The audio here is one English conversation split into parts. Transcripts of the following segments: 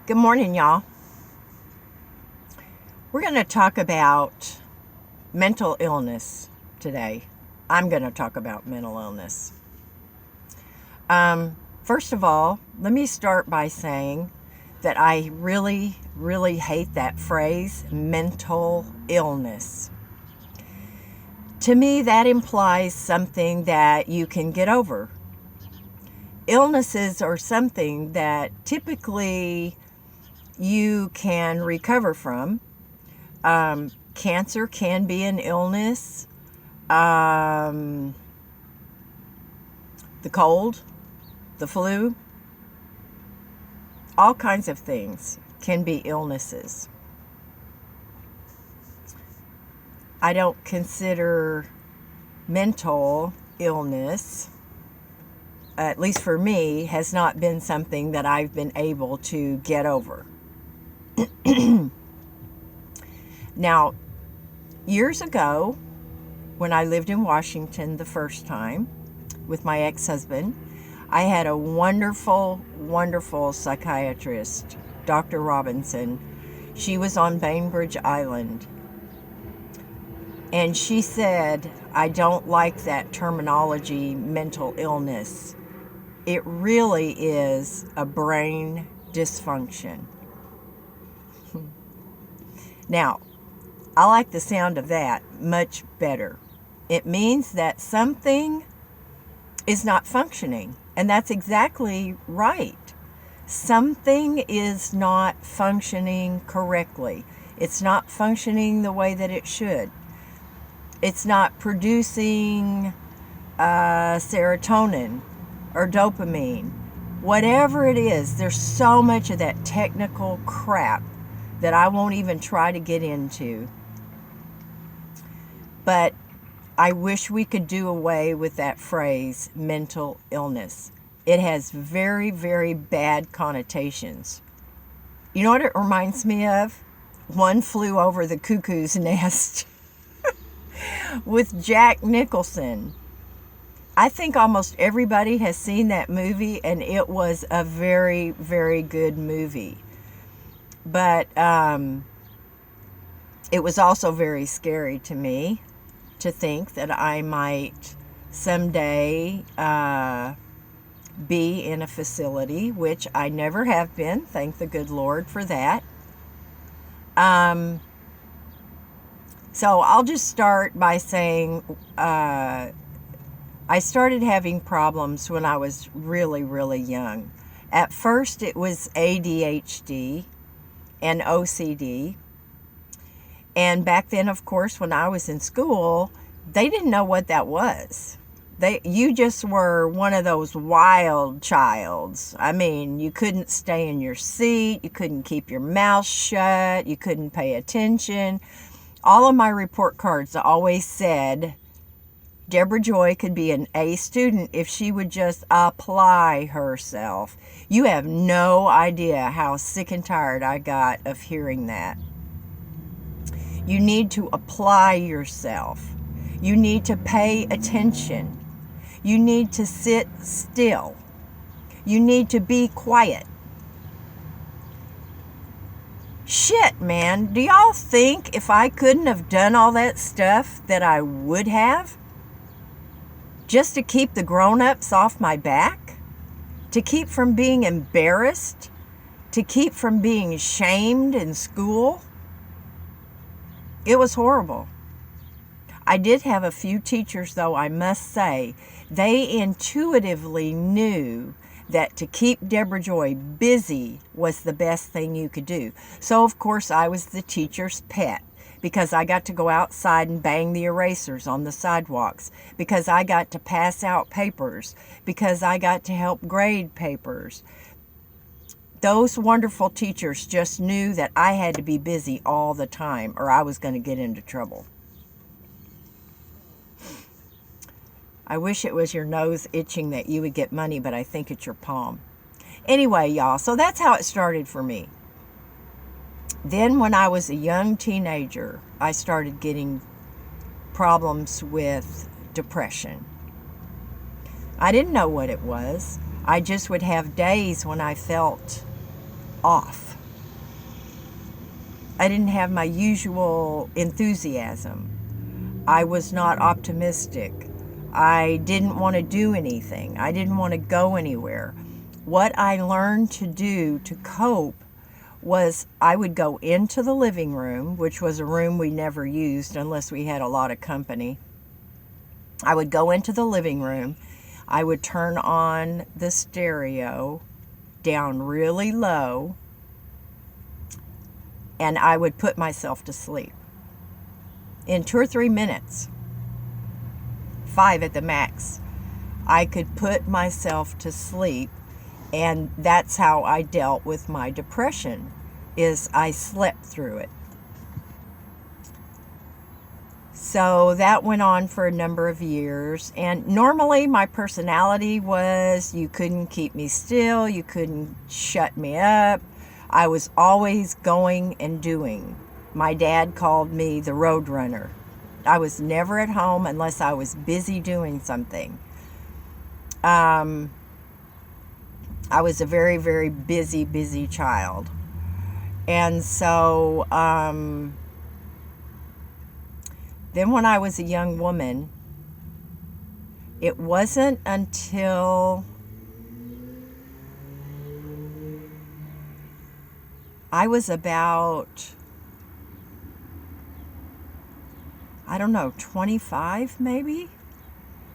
Good morning, y'all. We're going to talk about mental illness today. I'm going to talk about mental illness. First of all, let me start by saying that I really, really hate that phrase, mental illness. To me, that implies something that you can get over. Illnesses are something that typically you can recover from. Cancer can be an illness. The cold, the flu, all kinds of things can be illnesses. I don't consider mental illness, at least for me, has not been something that I've been able to get over. Now, years ago, when I lived in Washington the first time with my ex-husband, I had a wonderful, wonderful psychiatrist, Dr. Robinson. She was on Bainbridge Island. And she said, I don't like that terminology, mental illness. It really is a brain dysfunction. Now, I like the sound of that much better. It means that something is not functioning, and that's exactly right. Something is not functioning correctly. It's not functioning the way that it should. It's not producing serotonin or dopamine. Whatever it is, there's so much of that technical crap that I won't even try to get into. But I wish we could do away with that phrase, mental illness. It has very, very bad connotations. You know what it reminds me of? One Flew Over the Cuckoo's Nest with Jack Nicholson. I think almost everybody has seen that movie, and it was a very, very good movie. But it was also very scary to me to think that I might someday be in a facility, which I never have been. Thank the good Lord for that. So I'll just start by saying I started having problems when I was really, really young. At first, it was ADHD and OCD. And back then, of course, when I was in school, they didn't know what that was. You just were one of those wild childs. I mean, you couldn't stay in your seat. You couldn't keep your mouth shut. You couldn't pay attention. All of my report cards always said, Deborah Joy could be an A student if she would just apply herself. You have no idea how sick and tired I got of hearing that. You need to apply yourself. You need to pay attention. You need to sit still. You need to be quiet. Shit, man. Do y'all think if I couldn't have done all that stuff that I would have? Just to keep the grown-ups off my back? To keep from being embarrassed? To keep from being shamed in school? It was horrible. I did have a few teachers, though, I must say. They intuitively knew that to keep Deborah Joy busy was the best thing you could do. So, of course, I was the teacher's pet, because I got to go outside and bang the erasers on the sidewalks, because I got to pass out papers, because I got to help grade papers. Those wonderful teachers just knew that I had to be busy all the time or I was going to get into trouble. I wish it was your nose itching that you would get money, but I think it's your palm. Anyway, y'all, so that's how it started for me. Then when I was a young teenager, I started getting problems with depression. I didn't know what it was. I just would have days when I felt off. I didn't have my usual enthusiasm. I was not optimistic. I didn't want to do anything. I didn't want to go anywhere. What I learned to do to cope was I would go into the living room, which was a room we never used unless we had a lot of company. I would go into the living room. I would turn on the stereo down really low, and I would put myself to sleep. In 2 or 3 minutes, 5 at the max, I could put myself to sleep, and that's how I dealt with my depression, is I slept through it. So that went on for a number of years, and normally my personality was you couldn't keep me still, you couldn't shut me up. I was always going and doing. My dad called me the road runner. I was never at home unless I was busy doing something. I was a very, very busy child. And so then when I was a young woman, it wasn't until I was about, 25 maybe,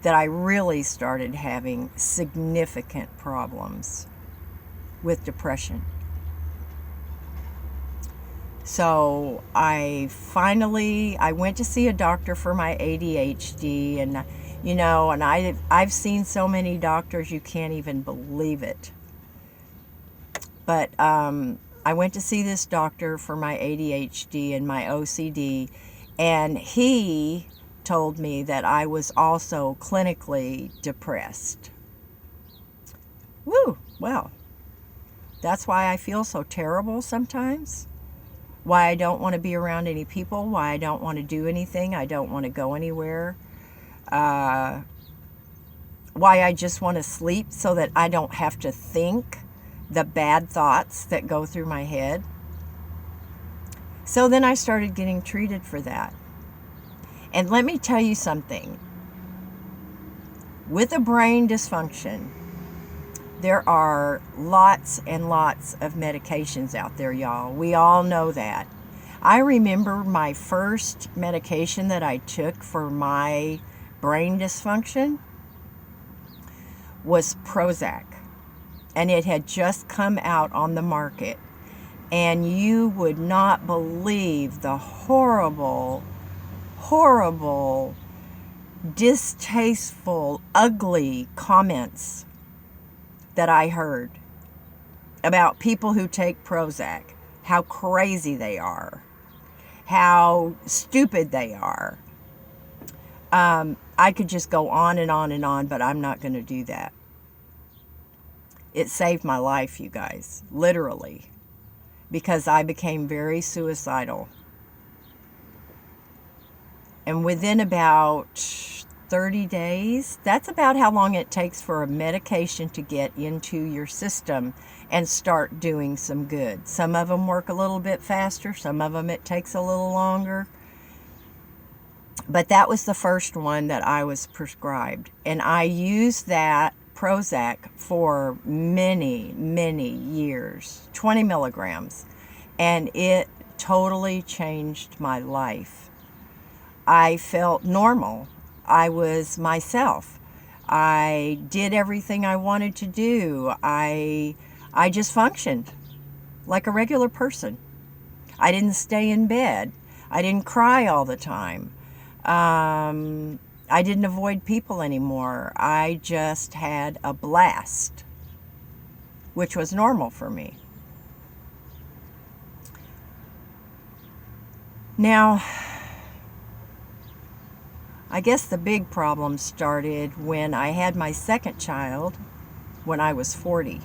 that I really started having significant problems with depression. So I went to see a doctor for my ADHD, and I've seen so many doctors you can't even believe it. But I went to see this doctor for my ADHD and my OCD, and he told me that I was also clinically depressed. Woo! Well, that's why I feel so terrible sometimes. Why I don't want to be around any people. Why I don't want to do anything. I don't want to go anywhere. Why I just want to sleep so that I don't have to think the bad thoughts that go through my head. So then I started getting treated for that. And let me tell you something. With a brain dysfunction, there are lots and lots of medications out there, y'all. We all know that. I remember my first medication that I took for my brain dysfunction was Prozac. And it had just come out on the market. And you would not believe the horrible, distasteful, ugly comments that I heard about people who take Prozac, how crazy they are, how stupid they are. I could just go on and on and on, but I'm not going to do that. It saved my life, you guys, literally, because I became very suicidal. And within about 30 days, that's about how long it takes for a medication to get into your system and start doing some good. Some of them work a little bit faster, some of them it takes a little longer. But that was the first one that I was prescribed. And I used that Prozac for many, many years, 20 milligrams. And it totally changed my life. I felt normal. I was myself. I did everything I wanted to do. I just functioned like a regular person. I didn't stay in bed. I didn't cry all the time. I didn't avoid people anymore. I just had a blast, which was normal for me. Now, I guess the big problem started when I had my second child when I was 40.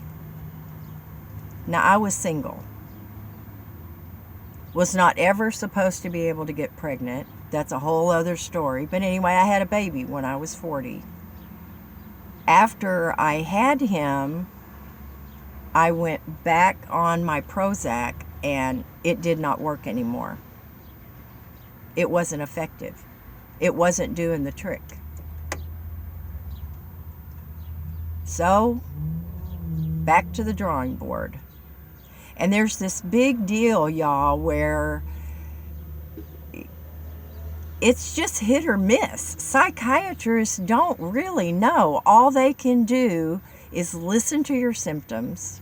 Now, I was single. Was not ever supposed to be able to get pregnant. That's a whole other story. But anyway, I had a baby when I was 40. After I had him, I went back on my Prozac and it did not work anymore. It wasn't effective. It wasn't doing the trick. So, back to the drawing board. And there's this big deal, y'all, where it's just hit or miss. Psychiatrists don't really know. All they can do is listen to your symptoms,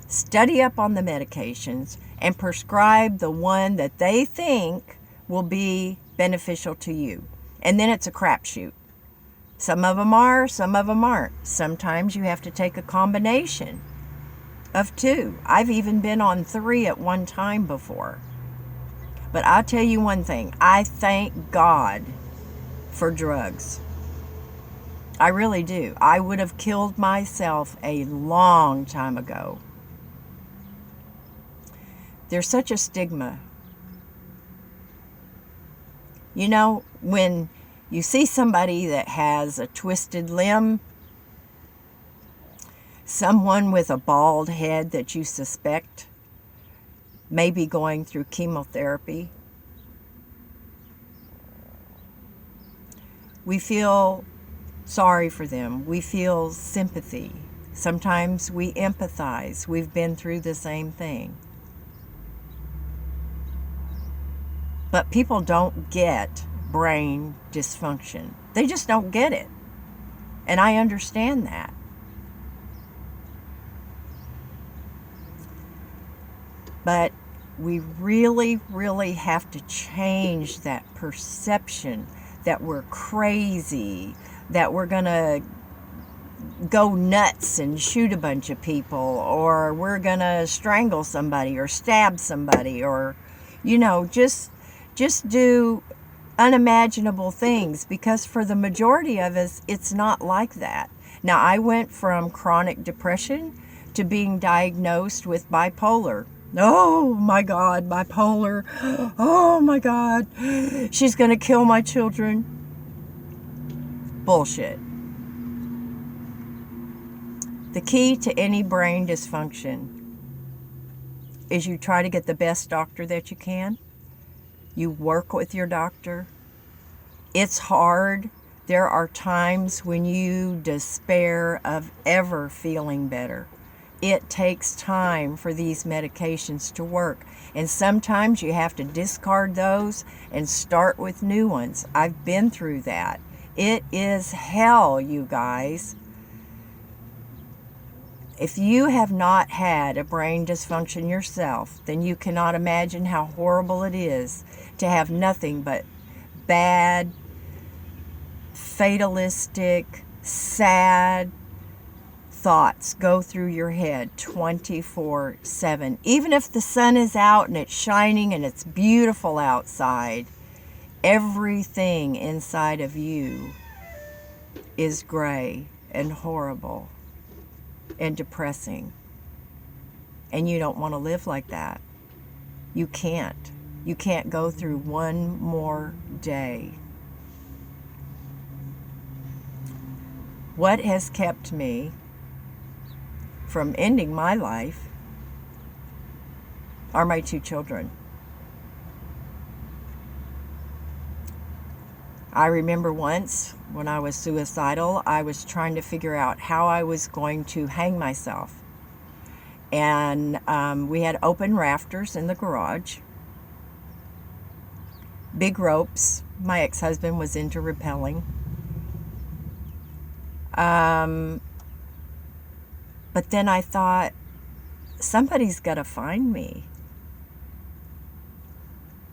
study up on the medications, and prescribe the one that they think will be beneficial to you. And then it's a crapshoot. Some of them are, some of them aren't. Sometimes you have to take a combination of two. I've even been on 3 at one time before. But I'll tell you one thing. I thank God for drugs. I really do. I would have killed myself a long time ago. There's such a stigma. You know, when you see somebody that has a twisted limb, someone with a bald head that you suspect may be going through chemotherapy, we feel sorry for them. We feel sympathy. Sometimes we empathize. We've been through the same thing. But people don't get brain dysfunction. They just don't get it. And I understand that. But we really, really have to change that perception that we're crazy, that we're going to go nuts and shoot a bunch of people, or we're going to strangle somebody or stab somebody, or, just do unimaginable things, because for the majority of us, it's not like that. Now, I went from chronic depression to being diagnosed with bipolar. Oh my God, bipolar. Oh my God, she's going to kill my children. Bullshit. The key to any brain dysfunction is you try to get the best doctor that you can. You work with your doctor. It's hard. There are times when you despair of ever feeling better. It takes time for these medications to work. And sometimes you have to discard those and start with new ones. I've been through that. It is hell, you guys. If you have not had a brain dysfunction yourself, then you cannot imagine how horrible it is to have nothing but bad, fatalistic, sad thoughts go through your head 24/7. Even if the sun is out and it's shining and it's beautiful outside, everything inside of you is gray and horrible and depressing. And you don't want to live like that. You can't. You can't go through one more day. What has kept me from ending my life are my 2 children. I remember once when I was suicidal, I was trying to figure out how I was going to hang myself. And we had open rafters in the garage, big ropes. My ex-husband was into rappelling. But then I thought, somebody's got to find me.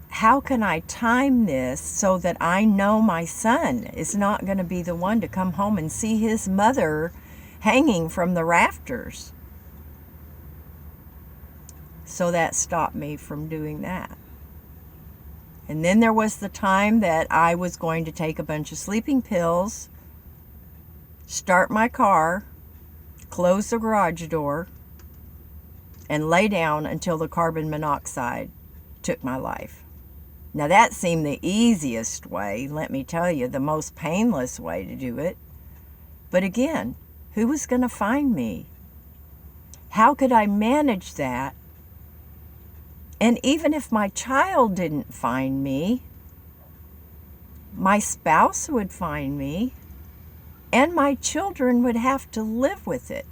How can I time this so that I know my son is not going to be the one to come home and see his mother hanging from the rafters? So that stopped me from doing that. And then there was the time that I was going to take a bunch of sleeping pills, start my car, close the garage door, and lay down until the carbon monoxide took my life. Now that seemed the easiest way, let me tell you, the most painless way to do it. But again, who was going to find me? How could I manage that And even if my child didn't find me, my spouse would find me, and my children would have to live with it.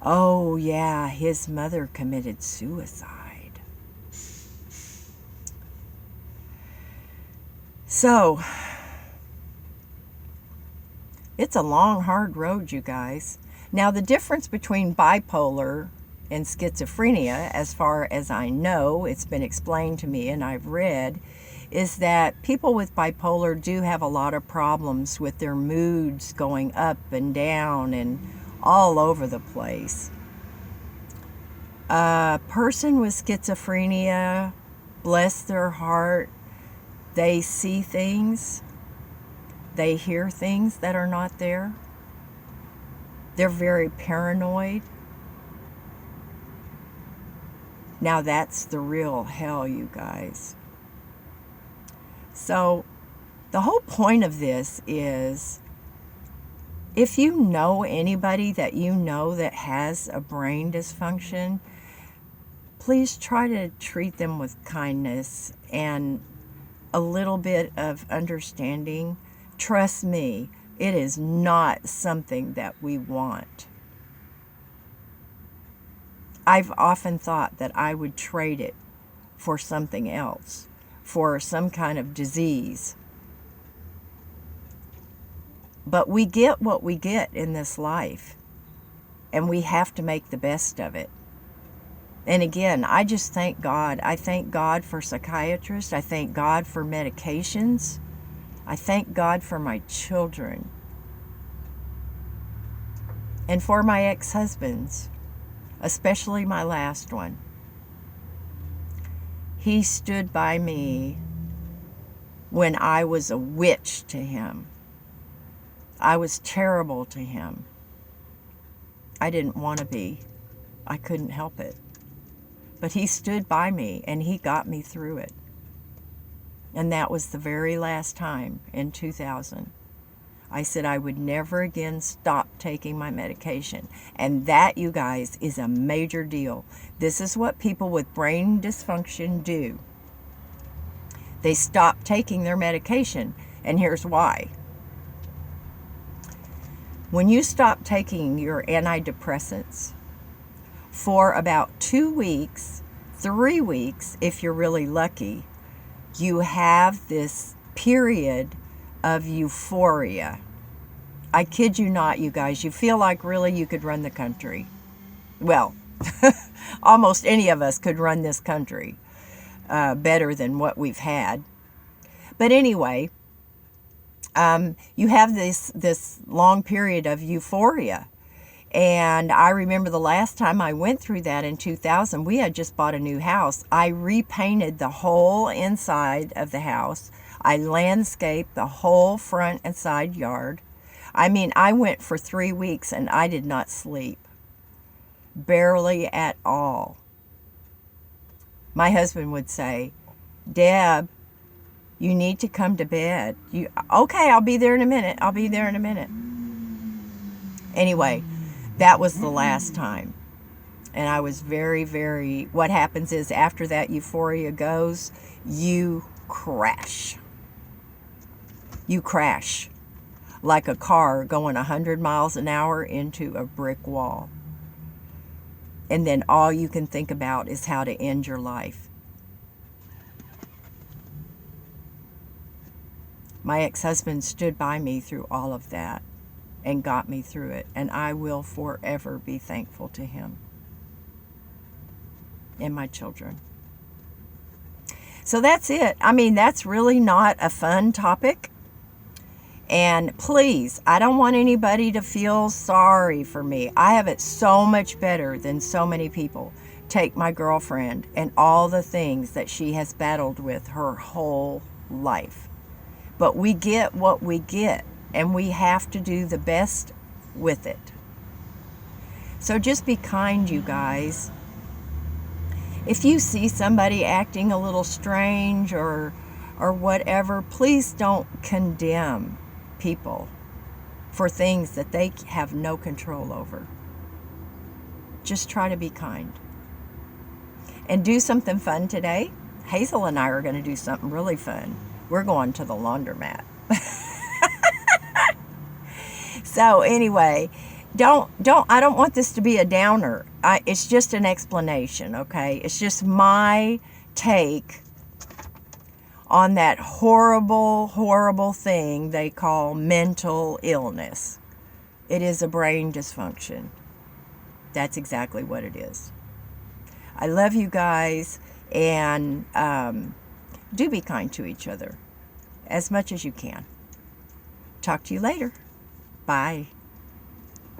Oh, yeah, his mother committed suicide. So, it's a long, hard road, you guys. Now, the difference between bipolar and schizophrenia, as far as I know, it's been explained to me and I've read, is that people with bipolar do have a lot of problems with their moods going up and down and all over the place. A person with schizophrenia, bless their heart, they see things, they hear things that are not there. They're very paranoid. Now that's the real hell, you guys. So the whole point of this is, if you know anybody that you know that has a brain dysfunction, please try to treat them with kindness and a little bit of understanding. Trust me, it is not something that we want. I've often thought that I would trade it for something else, for some kind of disease. But we get what we get in this life, and we have to make the best of it. And again, I just thank God. I thank God for psychiatrists. I thank God for medications. I thank God for my children and for my ex-husbands, especially my last one. He stood by me when I was a witch to him. I was terrible to him. I didn't want to be. I couldn't help it. But he stood by me and he got me through it. And that was the very last time in 2000. I said I would never again stop taking my medication. And that, you guys, is a major deal. This is what people with brain dysfunction do. They stop taking their medication, and here's why. When you stop taking your antidepressants for about 2 weeks, 3 weeks, if you're really lucky, you have this period of euphoria. I kid you not, you guys. You feel like really you could run the country. Well, almost any of us could run this country better than what we've had. But anyway, you have this long period of euphoria. And I remember the last time I went through that in 2000, we had just bought a new house. I repainted the whole inside of the house. I landscaped the whole front and side yard. I mean, I went for 3 weeks and I did not sleep. Barely at all. My husband would say, Deb, you need to come to bed. Okay, I'll be there in a minute. I'll be there in a minute. Anyway, that was the last time. And I was very, very, what happens is after that euphoria goes, you crash. You crash like a car going 100 miles an hour into a brick wall. And then all you can think about is how to end your life. My ex-husband stood by me through all of that and got me through it. And I will forever be thankful to him and my children. So that's it. I mean, that's really not a fun topic. And please, I don't want anybody to feel sorry for me. I have it so much better than so many people. Take my girlfriend and all the things that she has battled with her whole life. But we get what we get, and we have to do the best with it. So just be kind, you guys. If you see somebody acting a little strange or whatever, please don't condemn people for things that they have no control over. Just try to be kind. and do something fun today. Hazel and I are going to do something really fun. We're going to the laundromat. So anyway, I don't want this to be a downer. It's just an explanation, okay? It's just my take on that horrible, horrible thing they call mental illness. It is a brain dysfunction. That's exactly what it is. I love you guys, and do be kind to each other as much as you can. Talk to you later. Bye.